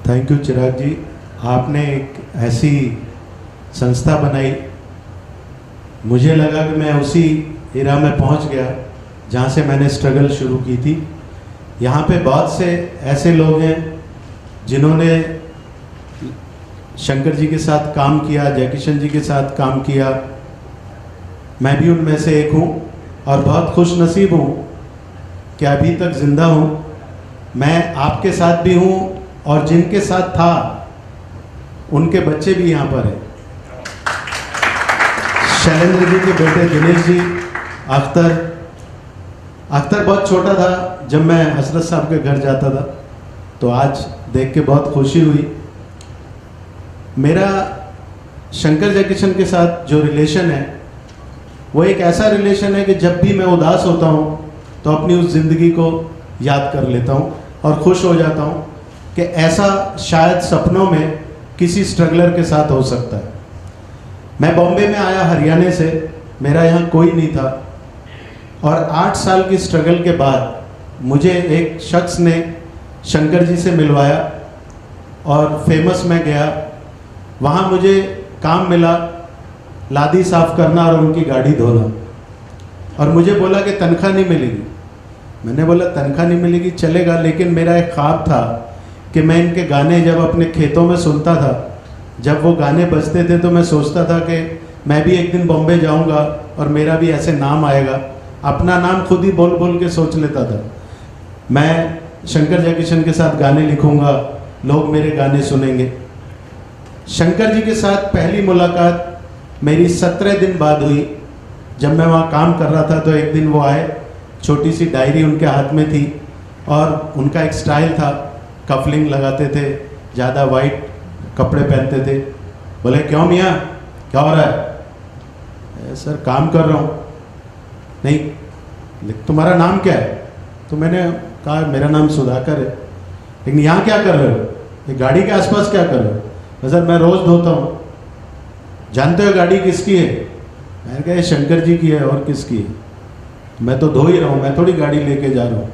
Thank you चिराग जी, आपने एक ऐसी संस्था बनाई, मुझे लगा कि मैं उसी एरा में पहुंच गया जहां से मैंने स्ट्रगल शुरू की थी। यहाँ पे बहुत से ऐसे लोग हैं जिन्होंने शंकर जी के साथ काम किया, जयकिशन जी के साथ काम किया, मैं भी उनमें से एक हूँ और बहुत खुश नसीब हूँ कि अभी तक ज़िंदा हूँ। मैं आपके साथ भी हूँ और जिनके साथ था उनके बच्चे भी यहाँ पर हैं। शैलेंद्र जी के बेटे दिनेश जी, अख्तर बहुत छोटा था जब मैं हजरत साहब के घर जाता था, तो आज देख के बहुत खुशी हुई। मेरा शंकर जयकिशन के साथ जो रिलेशन है वो एक ऐसा रिलेशन है कि जब भी मैं उदास होता हूँ तो अपनी उस ज़िंदगी को याद कर लेता हूँ और खुश हो जाता हूँ कि ऐसा शायद सपनों में किसी स्ट्रगलर के साथ हो सकता है। मैं बॉम्बे में आया हरियाणा से, मेरा यहाँ कोई नहीं था और 8 साल की स्ट्रगल के बाद मुझे एक शख्स ने शंकर जी से मिलवाया और फेमस में गया। वहाँ मुझे काम मिला लादी साफ करना और उनकी गाड़ी धोना, और मुझे बोला कि तनख्वाह नहीं मिलेगी। मैंने बोला तनख्वाह नहीं मिलेगी चलेगा, लेकिन मेरा एक ख्वाब था कि मैं इनके गाने जब अपने खेतों में सुनता था, जब वो गाने बजते थे तो मैं सोचता था कि मैं भी एक दिन बॉम्बे जाऊंगा और मेरा भी ऐसे नाम आएगा। अपना नाम खुद ही बोल बोल के सोच लेता था, मैं शंकर जयकिशन के साथ गाने लिखूंगा, लोग मेरे गाने सुनेंगे। शंकर जी के साथ पहली मुलाकात मेरी 17 दिन बाद हुई। जब मैं वहाँ काम कर रहा था तो एक दिन वो आए, छोटी सी डायरी उनके हाथ में थी और उनका एक स्टाइल था, कफलिंग लगाते थे, ज़्यादा वाइट कपड़े पहनते थे। बोले क्यों मियाँ, क्या हो रहा है? सर काम कर रहा हूँ। नहीं, तुम्हारा नाम क्या है? तो मैंने कहा मेरा नाम सुधाकर है। लेकिन यहाँ क्या कर रहे हो, ये गाड़ी के आसपास क्या कर रहे हो? सर मैं रोज़ धोता हूँ। जानते हो गाड़ी किसकी है? मैंने कहा ये शंकर जी की है, और किसकी है? मैं तो धो ही रहा हूँ, मैं थोड़ी गाड़ी लेके जा रहा हूँ।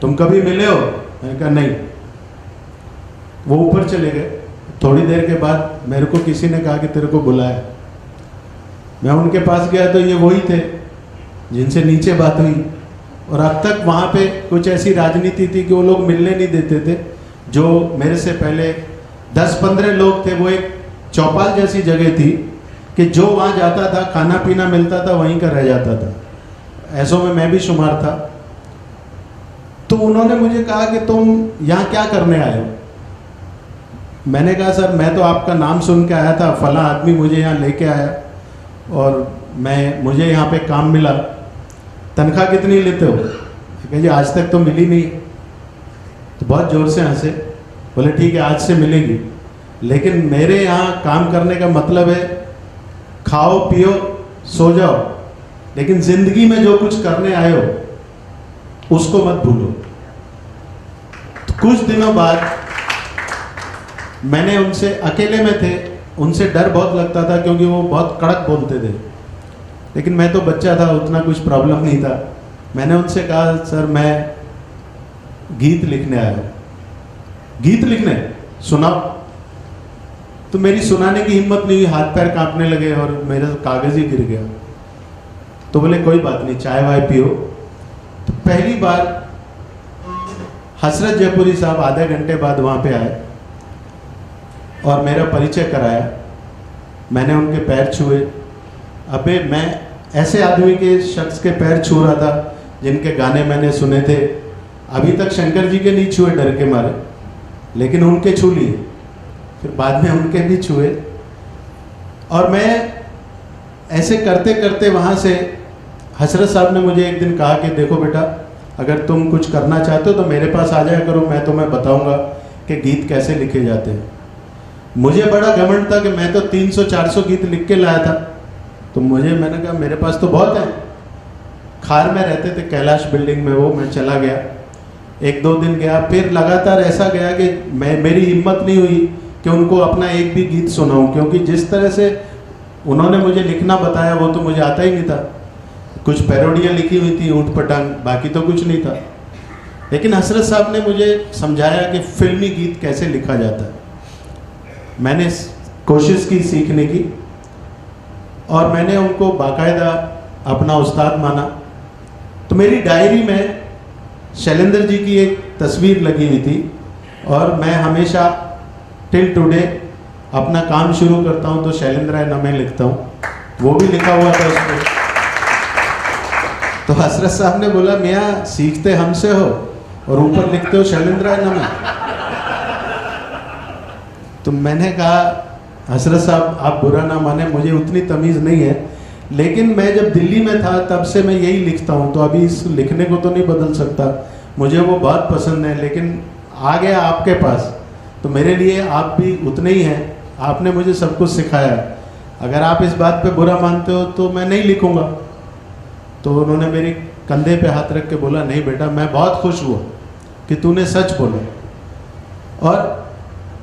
तुम कभी मिले हो? मैंने कहा नहीं। वो ऊपर चले गए। थोड़ी देर के बाद मेरे को किसी ने कहा कि तेरे को बुलाया। मैं उनके पास गया तो ये वही थे जिनसे नीचे बात हुई। और अब तक वहाँ पे कुछ ऐसी राजनीति थी कि वो लोग मिलने नहीं देते थे। जो मेरे से पहले 10-15 लोग थे, वो एक चौपाल जैसी जगह थी कि जो वहाँ जाता था खाना पीना मिलता था, वहीं का रह जाता था। ऐसों में मैं भी शुमार था। तो उन्होंने मुझे कहा कि तुम यहाँ क्या करने आए हो? मैंने कहा सर मैं तो आपका नाम सुन के आया था, फला आदमी मुझे यहाँ लेके आया और मुझे यहाँ पे काम मिला। तनख्वाह कितनी लेते हो? कहा जी आज तक तो मिली नहीं। तो बहुत ज़ोर से हंसे। बोले ठीक है आज से मिलेगी, लेकिन मेरे यहाँ काम करने का मतलब है खाओ पियो सो जाओ, लेकिन ज़िंदगी में जो कुछ करने आए हो उसको मत भूलो। तो कुछ दिनों बाद मैंने उनसे, अकेले में थे, उनसे डर बहुत लगता था क्योंकि वो बहुत कड़क बोलते थे, लेकिन मैं तो बच्चा था, उतना कुछ प्रॉब्लम नहीं था। मैंने उनसे कहा सर मैं गीत लिखने आया हूँ। गीत लिखने? सुनाओ। तो मेरी सुनाने की हिम्मत नहीं हुई, हाथ पैर कांपने लगे और मेरा कागज़ ही गिर गया। तो बोले कोई बात नहीं, चाय वाय पियो। तो पहली बार हसरत जयपुरी साहब आधे घंटे बाद वहाँ पे आए और मेरा परिचय कराया। मैंने उनके पैर छुए। अबे मैं ऐसे आदमी के शख्स के पैर छू रहा था जिनके गाने मैंने सुने थे। अभी तक शंकर जी के नहीं छुए डर के मारे, लेकिन उनके छू लिए। फिर बाद में उनके भी छुए। और मैं ऐसे करते करते वहाँ से, हसरत साहब ने मुझे एक दिन कहा कि देखो बेटा, अगर तुम कुछ करना चाहते हो तो मेरे पास आ जाया करो, मैं तुम्हें बताऊंगा कि गीत कैसे लिखे जाते हैं। मुझे बड़ा घमंड था कि मैं तो 300-400 गीत लिख के लाया था। तो मैंने कहा मेरे पास तो बहुत है। खार में रहते थे कैलाश बिल्डिंग में, वो मैं चला गया। 1-2 दिन गया, फिर लगातार ऐसा गया कि मेरी हिम्मत नहीं हुई कि उनको अपना एक भी गीत सुनाऊं, क्योंकि जिस तरह से उन्होंने मुझे लिखना बताया वो तो मुझे आता ही नहीं था। कुछ पैरोडियाँ लिखी हुई थी ऊँट पटांग, बाकी तो कुछ नहीं था। लेकिन हसरत साहब ने मुझे समझाया कि फिल्मी गीत कैसे लिखा जाता है। मैंने कोशिश की सीखने की और मैंने उनको बाकायदा अपना उस्ताद माना। तो मेरी डायरी में शैलेंद्र जी की एक तस्वीर लगी हुई थी और मैं हमेशा टिल टुडे अपना काम शुरू करता हूं तो शैलेंद्र राय नमे लिखता हूं, वो भी लिखा हुआ था उस पर। तो हसरत साहब ने बोला, मियाँ सीखते हमसे हो और ऊपर लिखते हो शैलेंद्र राय नमे। तो मैंने कहा, हसरत साहब आप बुरा ना माने, मुझे उतनी तमीज़ नहीं है, लेकिन मैं जब दिल्ली में था तब से मैं यही लिखता हूँ, तो अभी इस लिखने को तो नहीं बदल सकता, मुझे वो बहुत पसंद है। लेकिन आ गया आपके पास तो मेरे लिए आप भी उतने ही हैं, आपने मुझे सब कुछ सिखाया। अगर आप इस बात पे बुरा मानते हो तो मैं नहीं लिखूँगा। तो उन्होंने मेरे कंधे पे हाथ रख के बोला, नहीं बेटा, मैं बहुत खुश हुआ कि तूने सच बोला। और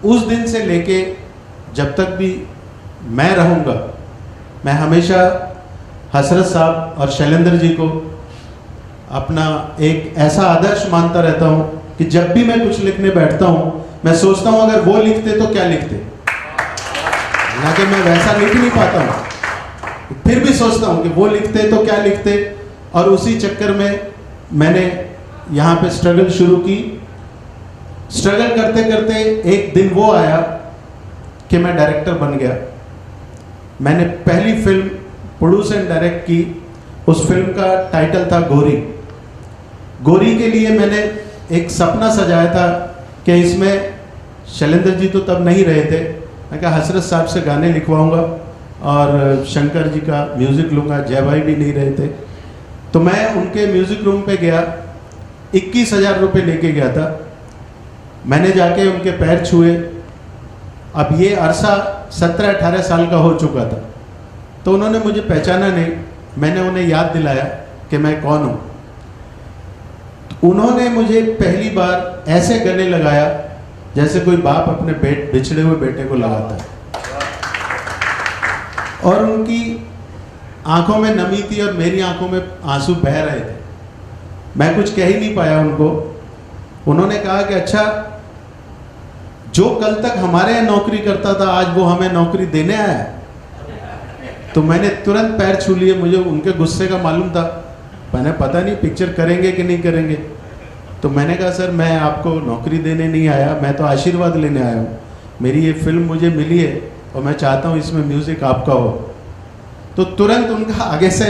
उस दिन से लेके जब तक भी मैं रहूँगा, मैं हमेशा हसरत साहब और शैलेंद्र जी को अपना एक ऐसा आदर्श मानता रहता हूँ कि जब भी मैं कुछ लिखने बैठता हूँ मैं सोचता हूँ अगर वो लिखते तो क्या लिखते, ना कि मैं वैसा लिख नहीं पाता हूँ, फिर भी सोचता हूँ कि वो लिखते तो क्या लिखते। और उसी चक्कर में मैंने यहाँ पे स्ट्रगल शुरू की। स्ट्रगल करते करते एक दिन वो आया कि मैं डायरेक्टर बन गया। मैंने पहली फिल्म प्रोड्यूस एंड डायरेक्ट की। उस फिल्म का टाइटल था गोरी। गोरी के लिए मैंने एक सपना सजाया था कि इसमें शैलेंद्र जी तो तब नहीं रहे थे, मैं कहा हसरत साहब से गाने लिखवाऊंगा और शंकर जी का म्यूज़िक लूँगा। जय भाई भी नहीं रहे थे, तो मैं उनके म्यूज़िक रूम पे गया, 21,000 रुपये लेके गया था। मैंने जाके उनके पैर छुए। अब ये अरसा 17-18 साल का हो चुका था, तो उन्होंने मुझे पहचाना नहीं। मैंने उन्हें याद दिलाया कि मैं कौन हूँ। तो उन्होंने मुझे पहली बार ऐसे गले लगाया जैसे कोई बाप अपने बिछड़े हुए बेटे को लगाता है, और उनकी आंखों में नमी थी और मेरी आंखों में आंसू बह रहे थे। मैं कुछ कह ही नहीं पाया उनको। उन्होंने कहा कि अच्छा, जो कल तक हमारे यहाँ नौकरी करता था आज वो हमें नौकरी देने आया है। तो मैंने तुरंत पैर छू लिए। मुझे उनके गुस्से का मालूम था, मैंने पता नहीं पिक्चर करेंगे कि नहीं करेंगे। तो मैंने कहा, सर मैं आपको नौकरी देने नहीं आया, मैं तो आशीर्वाद लेने आया हूँ। मेरी ये फिल्म मुझे मिली है और मैं चाहता हूँ इसमें म्यूज़िक आपका हो। तो तुरंत उनका आगे से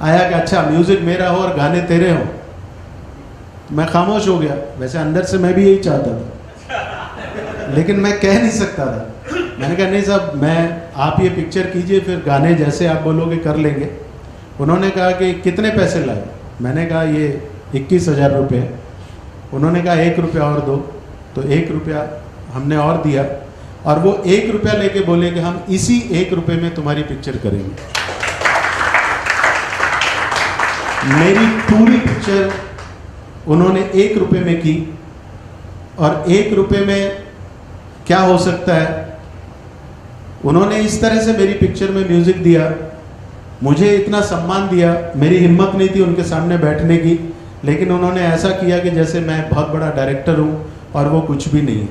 आया कि अच्छा, म्यूज़िक मेरा हो और गाने तेरे हो। मैं खामोश हो गया। वैसे अंदर से मैं भी यही चाहता था, लेकिन मैं कह नहीं सकता था। मैंने कहा, नहीं साहब, मैं आप ये पिक्चर कीजिए, फिर गाने जैसे आप बोलोगे कर लेंगे। उन्होंने कहा कि कितने पैसे लाए। मैंने कहा ये 21,000 रुपये। उन्होंने कहा 1 रुपया और दो। तो 1 रुपया हमने और दिया, और वो 1 रुपया लेके बोले कि हम इसी 1 रुपये में तुम्हारी पिक्चर करेंगे। मेरी पूरी पिक्चर उन्होंने 1 रुपये में की। और 1 रुपये में क्या हो सकता है, उन्होंने इस तरह से मेरी पिक्चर में म्यूज़िक दिया, मुझे इतना सम्मान दिया। मेरी हिम्मत नहीं थी उनके सामने बैठने की, लेकिन उन्होंने ऐसा किया कि जैसे मैं बहुत बड़ा डायरेक्टर हूँ और वो कुछ भी नहीं है।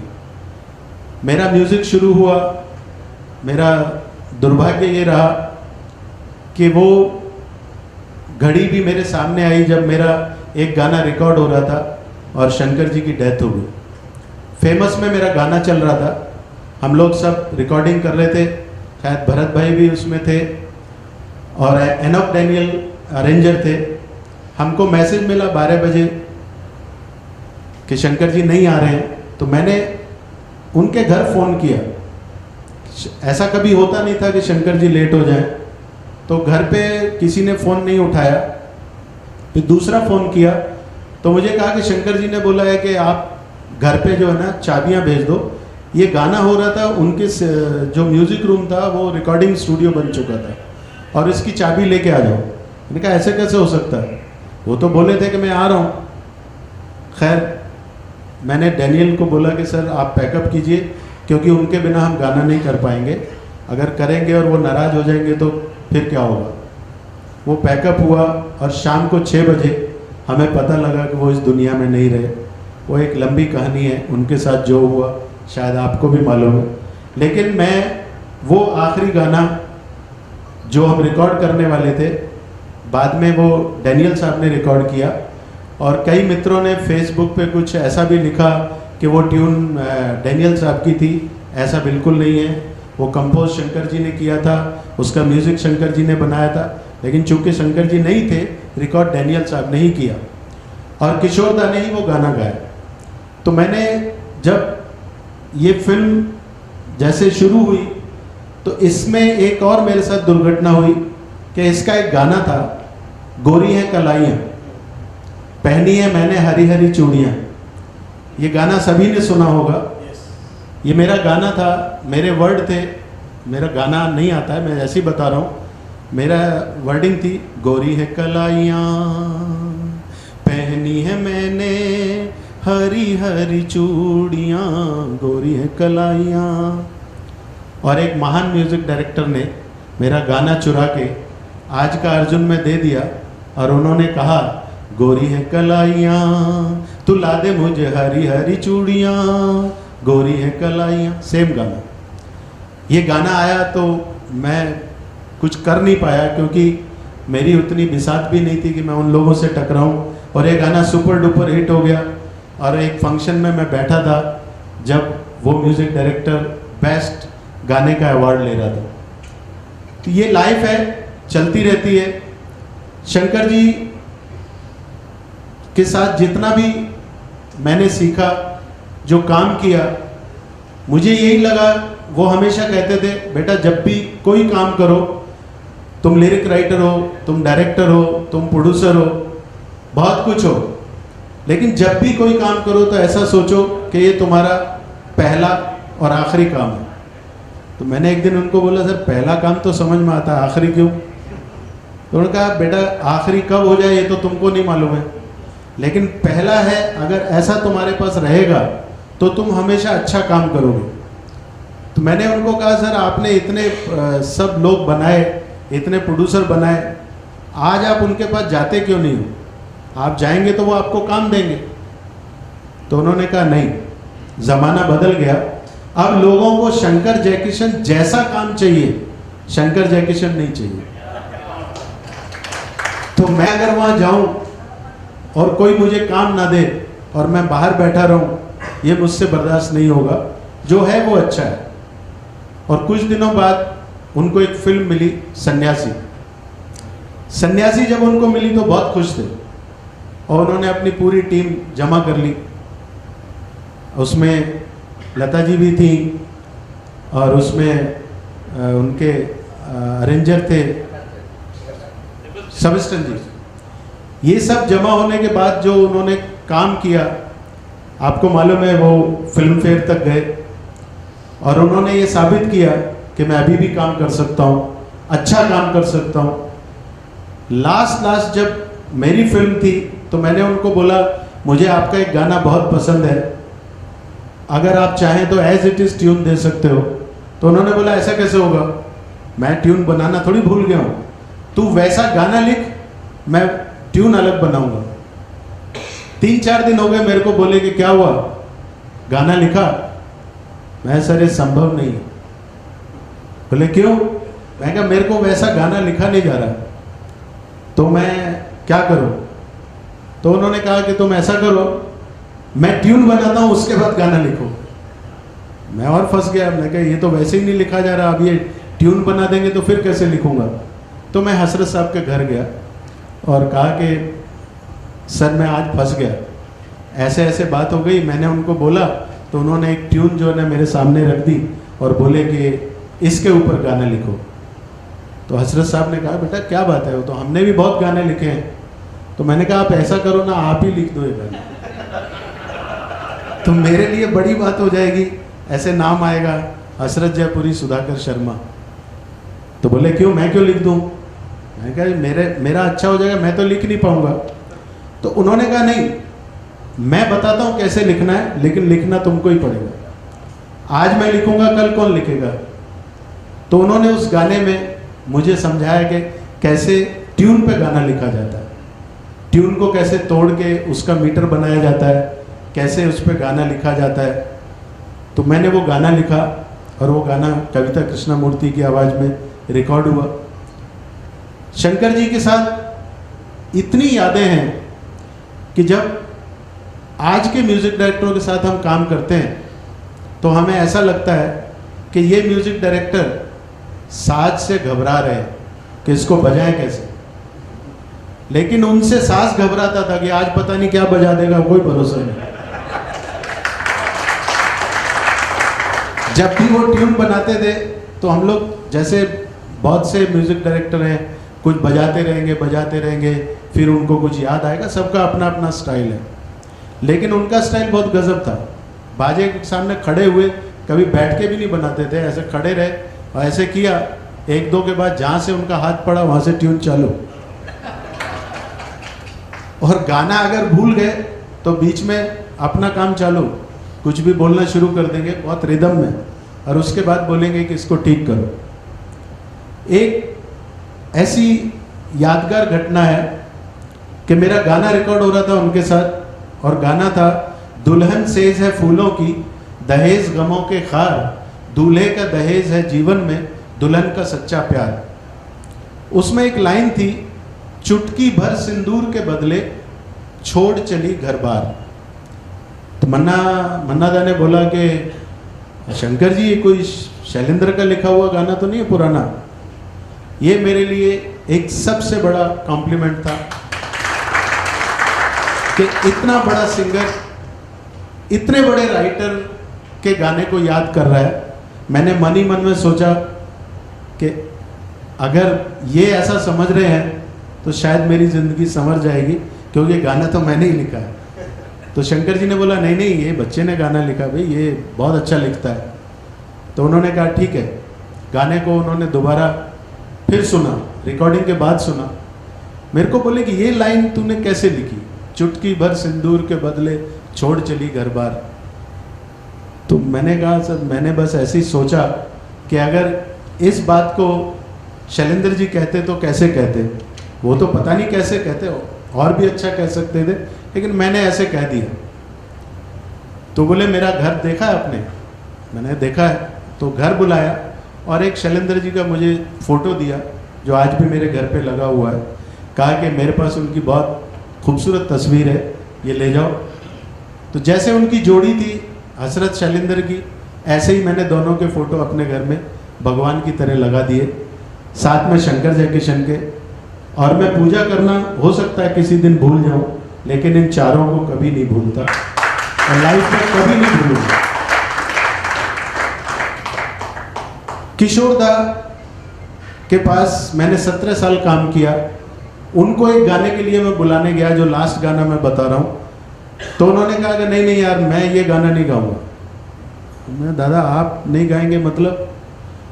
मेरा म्यूज़िक शुरू हुआ। मेरा दुर्भाग्य ये रहा कि वो घड़ी भी मेरे सामने आई जब मेरा एक गाना रिकॉर्ड हो रहा था और शंकर जी की डेथ हो गई। फेमस में मेरा गाना चल रहा था, हम लोग सब रिकॉर्डिंग कर रहे थे, शायद भरत भाई भी उसमें थे और एनॉक डैनियल अरेंजर थे। हमको मैसेज मिला 12 बजे कि शंकर जी नहीं आ रहे हैं। तो मैंने उनके घर फ़ोन किया। ऐसा कभी होता नहीं था कि शंकर जी लेट हो जाएं। तो घर पे किसी ने फ़ोन नहीं उठाया। फिर दूसरा फ़ोन किया तो मुझे कहा कि शंकर जी ने बोला है कि आप घर पे जो है ना चाबियां भेज दो। ये गाना हो रहा था, उनके जो म्यूज़िक रूम था वो रिकॉर्डिंग स्टूडियो बन चुका था, और इसकी चाबी लेके आ जाओ। मैंने कहा ऐसे कैसे हो सकता है, वो तो बोले थे कि मैं आ रहा हूँ। खैर, मैंने डैनियल को बोला कि सर आप पैकअप कीजिए, क्योंकि उनके बिना हम गाना नहीं कर पाएंगे। अगर करेंगे और वो नाराज़ हो जाएंगे तो फिर क्या होगा। वो पैकअप हुआ और शाम को 6 बजे हमें पता लगा कि वो इस दुनिया में नहीं रहे। वो एक लंबी कहानी है, उनके साथ जो हुआ शायद आपको भी मालूम है। लेकिन मैं वो आखिरी गाना जो हम रिकॉर्ड करने वाले थे, बाद में वो डैनियल साहब ने रिकॉर्ड किया, और कई मित्रों ने फेसबुक पे कुछ ऐसा भी लिखा कि वो ट्यून डैनियल साहब की थी। ऐसा बिल्कुल नहीं है, वो कंपोज शंकर जी ने किया था, उसका म्यूज़िक शंकर जी ने बनाया था। लेकिन चूंकि शंकर जी नहीं थे, रिकॉर्ड डैनियल साहब ने ही किया और किशोर दा ने ही वो गाना गाया। तो मैंने जब ये फिल्म जैसे शुरू हुई तो इसमें एक और मेरे साथ दुर्घटना हुई कि इसका एक गाना था, गोरी है कलाइयाँ, पहनी है मैंने हरी हरी चूड़ियाँ। ये गाना सभी ने सुना होगा। ये मेरा गाना था, मेरे वर्ड थे, मेरा गाना नहीं आता है, मैं ऐसे ही बता रहा हूँ। मेरा वर्डिंग थी, गोरी है कलाइयाँ पहनी है मैंने हरी हरी चूड़ियाँ, गोरी है कलाइयाँ। और एक महान म्यूजिक डायरेक्टर ने मेरा गाना चुरा के आज का अर्जुन में दे दिया और उन्होंने कहा, गोरी है कलाइयाँ तू ला दे मुझे हरी हरी चूड़ियाँ, गोरी है कलाइयाँ। सेम गाना। ये गाना आया तो मैं कुछ कर नहीं पाया क्योंकि मेरी उतनी बिसात भी नहीं थी कि मैं उन लोगों से टकराऊं, और ये गाना सुपर डुपर हिट हो गया। और एक फंक्शन में मैं बैठा था जब वो म्यूज़िक डायरेक्टर बेस्ट गाने का अवार्ड ले रहा था। तो ये लाइफ है, चलती रहती है। शंकर जी के साथ जितना भी मैंने सीखा, जो काम किया, मुझे यही लगा, वो हमेशा कहते थे, बेटा जब भी कोई काम करो, तुम लिरिक राइटर हो, तुम डायरेक्टर हो, तुम प्रोड्यूसर हो, बहुत कुछ हो, लेकिन जब भी कोई काम करो तो ऐसा सोचो कि ये तुम्हारा पहला और आखिरी काम है। तो मैंने एक दिन उनको बोला, सर पहला काम तो समझ में आता है, आखिरी क्यों? तो उन्होंने कहा, बेटा आखिरी कब हो जाए ये तो तुमको नहीं मालूम है, लेकिन पहला है, अगर ऐसा तुम्हारे पास रहेगा तो तुम हमेशा अच्छा काम करोगे। तो मैंने उनको कहा, सर आपने इतने सब लोग बनाए, इतने प्रोड्यूसर बनाए, आज आप उनके पास जाते क्यों नहीं हो? आप जाएंगे तो वो आपको काम देंगे। तो उन्होंने कहा, नहीं, ज़माना बदल गया, अब लोगों को शंकर जयकिशन जैसा काम चाहिए, शंकर जयकिशन नहीं चाहिए। तो मैं अगर वहाँ जाऊँ और कोई मुझे काम ना दे और मैं बाहर बैठा रहूँ, ये मुझसे बर्दाश्त नहीं होगा। जो है वो अच्छा है। और कुछ दिनों बाद उनको एक फिल्म मिली, सन्यासी। सन्यासी जब उनको मिली तो बहुत खुश थे और उन्होंने अपनी पूरी टीम जमा कर ली। उसमें लता जी भी थी और उसमें उनके अरेंजर थे सबस्टन जी। ये सब जमा होने के बाद जो उन्होंने काम किया, आपको मालूम है, वो फिल्म फेयर तक गए और उन्होंने ये साबित किया कि मैं अभी भी काम कर सकता हूँ, अच्छा काम कर सकता हूँ। लास्ट जब मेरी फिल्म थी तो मैंने उनको बोला, मुझे आपका एक गाना बहुत पसंद है, अगर आप चाहें तो एज इट इज़ ट्यून दे सकते हो। तो उन्होंने बोला, ऐसा कैसे होगा, मैं ट्यून बनाना थोड़ी भूल गया हूँ, तू वैसा गाना लिख, मैं ट्यून अलग बनाऊंगा। 3-4 दिन हो गए, मेरे को बोले कि क्या हुआ, गाना लिखा? मैं, सर ये संभव नहीं है। बोले क्यों? मैं कहा, मेरे को वैसा गाना लिखा नहीं जा रहा, तो मैं क्या करूं? तो उन्होंने कहा कि तुम ऐसा करो, मैं ट्यून बनाता हूं, उसके बाद गाना लिखो। मैं और फंस गया। मैं कहा, ये तो वैसे ही नहीं लिखा जा रहा, अब ये ट्यून बना देंगे तो फिर कैसे लिखूंगा? तो मैं हसरत साहब के घर गया और कहा कि सर मैं आज फंस गया, ऐसे ऐसे बात हो गई। मैंने उनको बोला तो उन्होंने एक ट्यून जो है ना मेरे सामने रख दी और बोले कि इसके ऊपर गाना लिखो। तो हसरत साहब ने कहा, बेटा क्या बात है, वो तो हमने भी बहुत गाने लिखे हैं। तो मैंने कहा, आप ऐसा करो ना, आप ही लिख दो ये गाना, तो मेरे लिए बड़ी बात हो जाएगी, ऐसे नाम आएगा हसरत जयपुरी सुधाकर शर्मा। तो बोले क्यों, मैं क्यों लिख दूं? मैंने कहा, मेरा अच्छा हो जाएगा, मैं तो लिख नहीं पाऊंगा। तो उन्होंने कहा, नहीं, मैं बताता हूं कैसे लिखना है, लेकिन लिखना तुमको ही पड़ेगा। आज मैं लिखूंगा, कल कौन लिखेगा? तो उन्होंने उस गाने में मुझे समझाया कि कैसे ट्यून पे गाना लिखा जाता है। ट्यून को कैसे तोड़ के उसका मीटर बनाया जाता है, कैसे उस पर गाना लिखा जाता है। तो मैंने वो गाना लिखा और वो गाना कविता कृष्णमूर्ति की आवाज़ में रिकॉर्ड हुआ। शंकर जी के साथ इतनी यादें हैं कि जब आज के म्यूज़िक डायरेक्टरों के साथ हम काम करते हैं तो हमें ऐसा लगता है कि ये म्यूज़िक डायरेक्टर साज से घबरा रहे हैं कि इसको बजाएं कैसे, लेकिन उनसे साज घबराता था कि आज पता नहीं क्या बजा देगा, कोई भरोसा नहीं। जब भी वो ट्यून बनाते थे तो हम लोग, जैसे बहुत से म्यूज़िक डायरेक्टर हैं, कुछ बजाते रहेंगे, फिर उनको कुछ याद आएगा, सबका अपना अपना स्टाइल है। लेकिन उनका स्टाइल बहुत गजब था। बाजे के सामने खड़े हुए, कभी बैठ के भी नहीं बनाते थे, ऐसे खड़े रहे और ऐसे किया, एक दो के बाद जहाँ से उनका हाथ पड़ा वहाँ से ट्यून चालू। और गाना अगर भूल गए तो बीच में अपना काम चालू, कुछ भी बोलना शुरू कर देंगे बहुत रिदम में, और उसके बाद बोलेंगे कि इसको ठीक करो। एक ऐसी यादगार घटना है कि मेरा गाना रिकॉर्ड हो रहा था उनके साथ, और गाना था दुल्हन सेज है फूलों की, दहेज गमों के खार, दूल्हे का दहेज है जीवन में, दुल्हन का सच्चा प्यार। उसमें एक लाइन थी, चुटकी भर सिंदूर के बदले छोड़ चली घर बार। तो मन्ना दा ने बोला कि शंकर जी, ये कोई शैलेंद्र का लिखा हुआ गाना तो नहीं है पुराना? ये मेरे लिए एक सबसे बड़ा कॉम्प्लीमेंट था कि इतना बड़ा सिंगर, इतने बड़े राइटर के गाने को याद कर रहा है। मैंने मन ही मन में सोचा कि अगर ये ऐसा समझ रहे हैं तो शायद मेरी ज़िंदगी संवर जाएगी, क्योंकि ये गाना तो मैंने ही लिखा है। तो शंकर जी ने बोला नहीं नहीं, ये बच्चे ने गाना लिखा, भाई ये बहुत अच्छा लिखता है। तो उन्होंने कहा ठीक है। गाने को उन्होंने दोबारा फिर सुना, रिकॉर्डिंग के बाद सुना। मेरे को बोले कि ये लाइन तूने कैसे लिखी, चुटकी भर सिंदूर के बदले छोड़ चली घर बार। तो मैंने कहा सर, मैंने बस ऐसे ही सोचा कि अगर इस बात को शैलेंद्र जी कहते तो कैसे कहते, वो तो पता नहीं कैसे कहते, और भी अच्छा कह सकते थे, लेकिन मैंने ऐसे कह दिया। तो बोले मेरा घर देखा है आपने? मैंने देखा है। तो घर बुलाया और एक शैलेंद्र जी का मुझे फ़ोटो दिया जो आज भी मेरे घर पे लगा हुआ है। कहा कि मेरे पास उनकी बहुत खूबसूरत तस्वीर है, ये ले जाओ। तो जैसे उनकी जोड़ी थी हसरत शैलेंद्र की, ऐसे ही मैंने दोनों के फ़ोटो अपने घर में भगवान की तरह लगा दिए, साथ में शंकर जयकिशन के। और मैं पूजा करना हो सकता है किसी दिन भूल जाऊं, लेकिन इन चारों को कभी नहीं भूलता और लाइफ में कभी नहीं भूलूंगा। किशोर दा के पास मैंने 17 साल काम किया। उनको एक गाने के लिए मैं बुलाने गया, जो लास्ट गाना मैं बता रहा हूँ। तो उन्होंने कहा कि नहीं नहीं यार, मैं ये गाना नहीं गाऊंगा। मैं, दादा आप नहीं गाएंगे मतलब?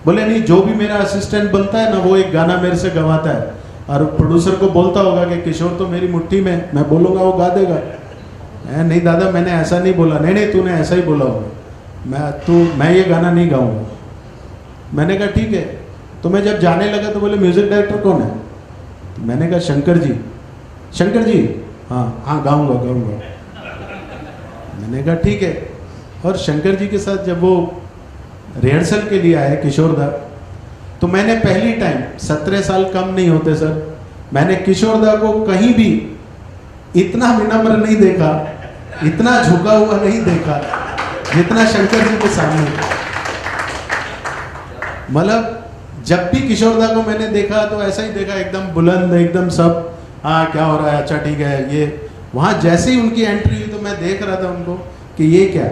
बोले नहीं, जो भी मेरा असिस्टेंट बनता है ना, वो एक गाना मेरे से गवाता है और प्रोड्यूसर को बोलता होगा कि किशोर तो मेरी मुट्ठी में, मैं बोलूँगा वो गा देगा। नहीं दादा, मैंने ऐसा नहीं बोला। नहीं नहीं, तूने ऐसा ही बोला होगा, मैं ये गाना नहीं गाऊंगा। मैंने कहा ठीक है। तो मैं जब जाने लगा तो बोले म्यूज़िक डायरेक्टर कौन है? तो मैंने कहा शंकर जी। शंकर जी? हाँ गाऊंगा। मैंने कहा ठीक है। और शंकर जी के साथ जब वो रिहर्सल के लिए आए किशोर दा, तो मैंने पहली टाइम, 17 साल कम नहीं होते सर, मैंने किशोर दा को कहीं भी इतना विनम्र नहीं देखा, इतना झुका हुआ नहीं देखा जितना शंकर जी के सामने। मतलब जब भी किशोर दा को मैंने देखा तो ऐसा ही देखा, एकदम बुलंद, एकदम सब, हाँ क्या हो रहा है, अच्छा ठीक है ये। वहाँ जैसे ही उनकी एंट्री हुई तो मैं देख रहा था उनको कि ये क्या।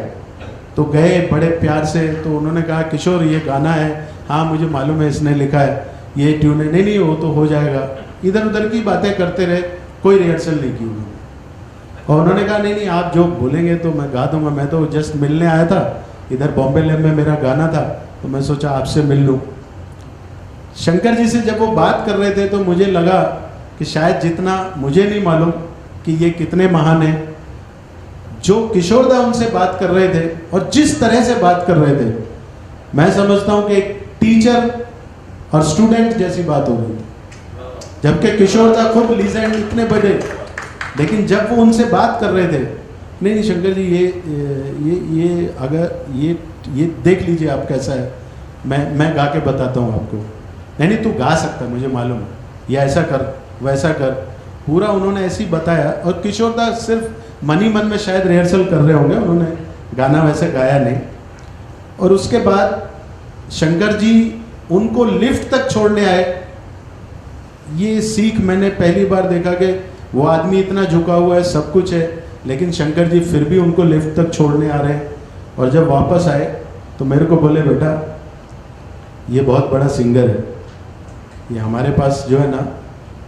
तो गए बड़े प्यार से, तो उन्होंने कहा किशोर ये गाना है। हाँ मुझे मालूम है, इसने लिखा है, ये ट्यून है। नहीं वो तो हो जाएगा। इधर उधर की बातें करते रहे, कोई रिहर्सल नहीं की उन्होंने। और उन्होंने कहा नहीं आप जो बोलेंगे तो मैं गा दूंगा। मैं तो जस्ट मिलने आया था, इधर बॉम्बे लैब में मेरा गाना था, तो मैं सोचा आपसे मिल लूँ। शंकर जी से जब वो बात कर रहे थे तो मुझे लगा कि शायद जितना मुझे नहीं मालूम कि ये कितने महान हैं, जो किशोर दा उनसे बात कर रहे थे और जिस तरह से बात कर रहे थे, मैं समझता हूँ कि एक टीचर और स्टूडेंट जैसी बात हो रही थी। जबकि किशोर दा खुद लीजेंड, इतने बड़े लेकिन जब वो उनसे बात कर रहे थे, नहीं नहीं शंकर जी ये अगर ये देख लीजिए आप कैसा है, मैं गा के बताता हूँ आपको। नहीं नहीं तू गा सकता है, मुझे मालूम है, ये ऐसा कर वैसा कर, पूरा उन्होंने ऐसे ही बताया। और किशोर दा सिर्फ मन ही मन में शायद रिहर्सल कर रहे होंगे, उन्होंने गाना वैसे गाया नहीं। और उसके बाद शंकर जी उनको लिफ्ट तक छोड़ने आए। ये सीख मैंने पहली बार देखा कि वो आदमी इतना झुका हुआ है, सब कुछ है, लेकिन शंकर जी फिर भी उनको लिफ्ट तक छोड़ने आ रहे हैं। और जब वापस आए तो मेरे को बोले, बेटा ये बहुत बड़ा सिंगर है, ये हमारे पास जो है ना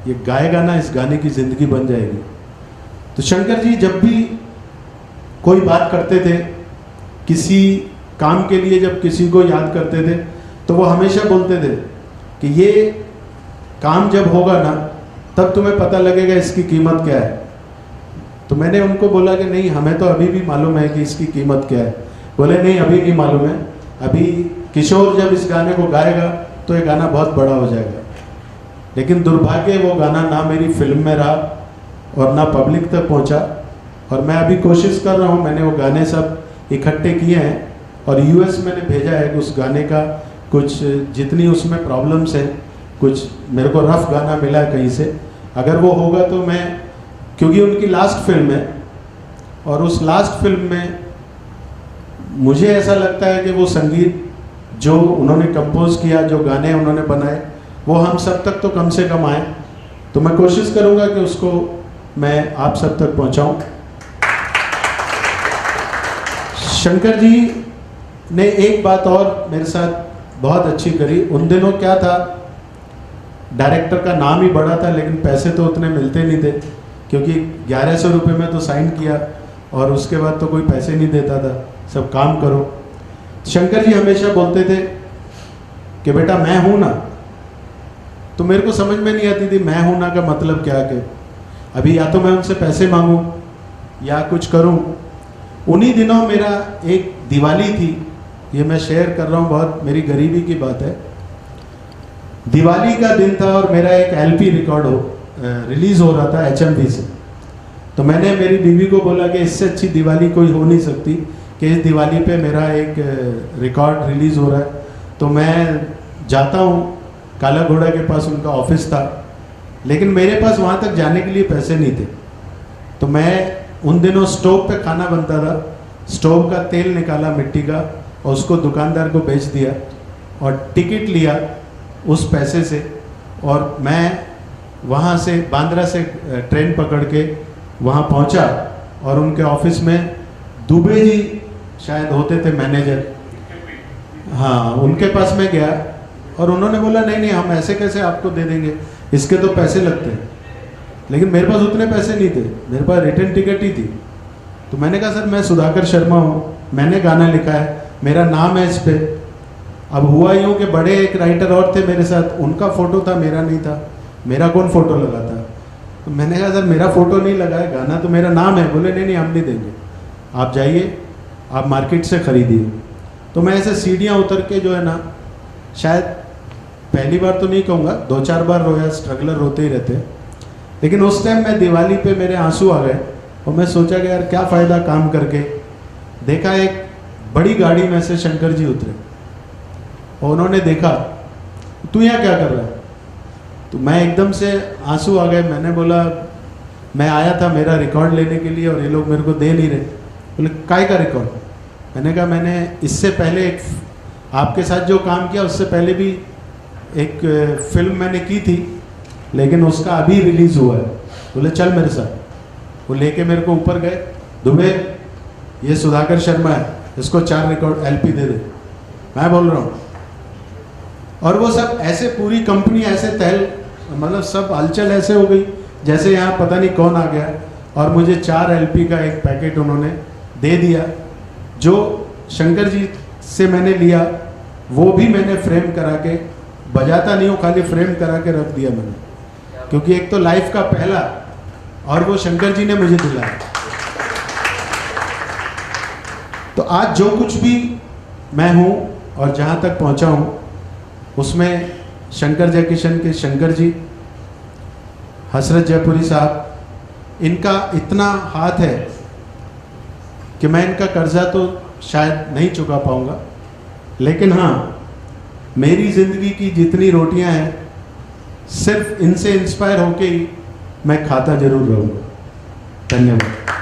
ये गाएगा ना, इस गाने की ज़िंदगी बन जाएगी। तो शंकर जी जब भी कोई बात करते थे, किसी काम के लिए जब किसी को याद करते थे, तो वो हमेशा बोलते थे कि ये काम जब होगा ना तब तुम्हें पता लगेगा इसकी कीमत क्या है। तो मैंने उनको बोला कि नहीं, हमें तो अभी भी मालूम है कि इसकी कीमत क्या है। बोले नहीं, अभी नहीं मालूम है, अभी किशोर जब इस गाने को गाएगा तो ये गाना बहुत बड़ा हो जाएगा। लेकिन दुर्भाग्य वो गाना ना मेरी फिल्म में रहा और ना पब्लिक तक पहुंचा। और मैं अभी कोशिश कर रहा हूं, मैंने वो गाने सब इकट्ठे किए हैं और यूएस मैंने भेजा है उस गाने का, कुछ जितनी उसमें प्रॉब्लम्स हैं, कुछ मेरे को रफ गाना मिला है कहीं से। अगर वो होगा तो मैं, क्योंकि उनकी लास्ट फिल्म है और उस लास्ट फिल्म में मुझे ऐसा लगता है कि वो संगीत जो उन्होंने कंपोज किया, जो गाने उन्होंने बनाए, वो हम सब तक तो कम से कम आए। तो मैं कोशिश करूंगा कि उसको मैं आप सब तक पहुंचाऊं। शंकर जी ने एक बात और मेरे साथ बहुत अच्छी करी। उन दिनों क्या था, डायरेक्टर का नाम ही बड़ा था लेकिन पैसे तो उतने मिलते नहीं थे, क्योंकि 1100 रुपये में तो साइन किया और उसके बाद तो कोई पैसे नहीं देता था, सब काम करो। शंकर जी हमेशा बोलते थे कि बेटा मैं हूं ना। तो मेरे को समझ में नहीं आती थी मैं हूं ना का मतलब क्या है। अभी या तो मैं उनसे पैसे मांगूं या कुछ करूं। उन्हीं दिनों मेरा एक दिवाली थी, ये मैं शेयर कर रहा हूं, बहुत मेरी गरीबी की बात है। दिवाली का दिन था और मेरा एक एलपी रिलीज हो रहा था HMV से। तो मैंने मेरी बीवी को बोला कि इससे अच्छी दिवाली कोई हो नहीं सकती कि इस दिवाली पे मेरा एक रिकॉर्ड रिलीज़ हो रहा है। तो मैं जाता हूँ, काला घोड़ा के पास उनका ऑफिस था, लेकिन मेरे पास वहाँ तक जाने के लिए पैसे नहीं थे। तो मैं उन दिनों स्टोव पे खाना बनता था, स्टोव का तेल निकाला मिट्टी का और उसको दुकानदार को बेच दिया और टिकट लिया उस पैसे से। और मैं वहाँ से बांद्रा से ट्रेन पकड़ के वहाँ पहुँचा और उनके ऑफिस में दुबे जी शायद होते थे मैनेजर, हाँ उनके पास मैं गया और उन्होंने बोला नहीं नहीं हम ऐसे कैसे आपको दे देंगे, इसके तो पैसे लगते हैं। लेकिन मेरे पास उतने पैसे नहीं थे, मेरे पास रिटर्न टिकट ही थी। तो मैंने कहा सर मैं सुधाकर शर्मा हूँ, मैंने गाना लिखा है, मेरा नाम है इस पे। अब हुआ यूँ कि बड़े एक राइटर और थे मेरे साथ, उनका फ़ोटो था मेरा नहीं था, मेरा कौन फ़ोटो लगा था। तो मैंने कहा सर मेरा फ़ोटो नहीं लगा है, गाना तो मेरा नाम है। बोले नहीं नहीं हम नहीं देंगे, आप जाइए आप मार्केट से ख़रीदिए। तो मैं ऐसे सीढ़ियाँ उतर के जो है ना, शायद पहली बार तो नहीं कहूँगा, 2-4 बार रोया, स्ट्रगलर रोते ही रहते हैं। लेकिन उस टाइम मैं दिवाली पे मेरे आंसू आ गए और मैं सोचा कि यार क्या फ़ायदा काम करके। देखा एक बड़ी गाड़ी में से शंकर जी उतरे और उन्होंने देखा तू यहाँ क्या कर रहा है। तो मैं एकदम से आंसू आ गए। मैंने बोला मैं आया था मेरा रिकॉर्ड लेने के लिए और ये लोग मेरे को दे नहीं रहे। बोले काय का रिकॉर्ड। मैंने कहा मैंने इससे पहले एक आपके साथ जो काम किया उससे पहले भी एक फिल्म मैंने की थी, लेकिन उसका अभी रिलीज़ हुआ है। बोले चल मेरे साथ। वो लेके मेरे को ऊपर गए, दुबे ये सुधाकर शर्मा है, इसको 4 रिकॉर्ड LP दे दे। मैं बोल रहा हूँ और वो सब ऐसे पूरी कंपनी ऐसे तहल, मतलब सब हलचल ऐसे हो गई जैसे यहाँ पता नहीं कौन आ गया। और मुझे 4 LP का एक पैकेट उन्होंने दे दिया। जो शंकर जी से मैंने लिया वो भी मैंने फ्रेम करा के, बजाता नहीं हूँ, खाली फ्रेम करा के रख दिया मैंने, क्योंकि एक तो लाइफ का पहला और वो शंकर जी ने मुझे दिलाया। तो आज जो कुछ भी मैं हूँ और जहाँ तक पहुँचा हूँ उसमें शंकर जयकिशन के शंकर जी, हसरत जयपुरी साहब, इनका इतना हाथ है कि मैं इनका कर्जा तो शायद नहीं चुका पाऊंगा, लेकिन हाँ, मेरी ज़िंदगी की जितनी रोटियां हैं सिर्फ इनसे इंस्पायर होके ही मैं खाता जरूर रहूँगा। धन्यवाद।